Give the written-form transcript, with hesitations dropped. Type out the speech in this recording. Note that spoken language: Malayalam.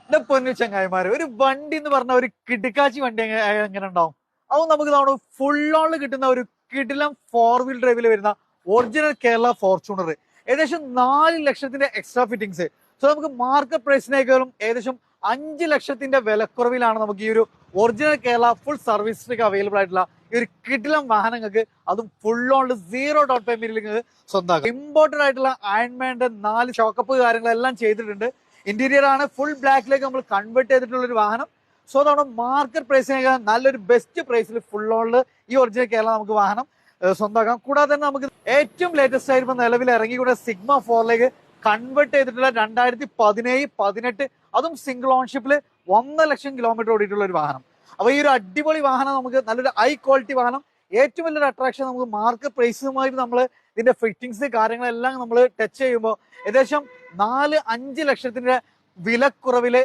എന്റെ പൊന്നു ചങ്ങായിമാര്, ഒരു വണ്ടി എന്ന് പറഞ്ഞ ഒരു കിടുക്കാച്ചി വണ്ടി എങ്ങനെ ഉണ്ടാവും? അത് നമുക്ക് തവണ ഫുൾ ഓണിൽ കിട്ടുന്ന ഒരു കിടിലം 4 വീൽ ഡ്രൈവിൽ വരുന്ന ഒറിജിനൽ കേരള ഫോർച്യൂണർ. ഏകദേശം 4 ലക്ഷത്തിന്റെ എക്സ്ട്രാ ഫിറ്റിംഗ്സ്. സോ നമുക്ക് മാർക്കറ്റ് പ്രൈസിനേക്കാളും ഏകദേശം 5 ലക്ഷത്തിന്റെ വിലക്കുറവിലാണ് നമുക്ക് ഈ ഒരു ഒറിജിനൽ കേരള ഫുൾ സർവീസിലേക്ക് അവൈലബിൾ ആയിട്ടുള്ള ഈ ഒരു കിടിലം വാഹനങ്ങൾക്ക്, അതും ഫുൾ ഓണിൽ 0 ഡൗൺ പേയ്മെന്റിൽ സ്വന്തമാക്കാം. ഇമ്പോർട്ടഡ് ആയിട്ടുള്ള അയൺമാന്റെ 4 ഷോക്കപ്പ് കാര്യങ്ങളെല്ലാം ചെയ്തിട്ടുണ്ട്. ഇന്റീരിയർ ആണ് ഫുൾ ബ്ലാക്കിലേക്ക് നമ്മൾ കൺവേർട്ട് ചെയ്തിട്ടുള്ള ഒരു വാഹനം. സോ അതാണ് മാർക്കറ്റ് പ്രൈസിനേക്കാൾ നല്ലൊരു ബെസ്റ്റ് പ്രൈസിൽ ഫുൾ ഓണിൽ ഈ ഒറിജിനൽ കേരള നമുക്ക് വാഹനം സ്വന്തമാക്കാം. കൂടാതെ തന്നെ നമുക്ക് ഏറ്റവും ലേറ്റസ്റ്റ് ആയിട്ട് നിലവിൽ ഇറങ്ങിക്കൂടെ സിഗ്മ 4ലേക്ക് കൺവേർട്ട് ചെയ്തിട്ടുള്ള 2017-18, അതും സിംഗിൾ ഓൺഷിപ്പിൽ 1,00,000 കിലോമീറ്റർ ഓടിയിട്ടുള്ള ഒരു വാഹനം. അപ്പൊ ഈ ഒരു അടിപൊളി വാഹനം നമുക്ക് നല്ലൊരു ഹൈ ക്വാളിറ്റി വാഹനം. ഏറ്റവും വലിയൊരു അട്രാക്ഷൻ നമുക്ക് മാർക്കറ്റ് പ്രൈസുമായി നമ്മൾ ഇതിന്റെ ഫിറ്റിംഗ്സ് കാര്യങ്ങളെല്ലാം നമ്മൾ ടച്ച് ചെയ്യുമ്പോൾ ഏകദേശം 4-5 ലക്ഷത്തിന്റെ വിലക്കുറവില്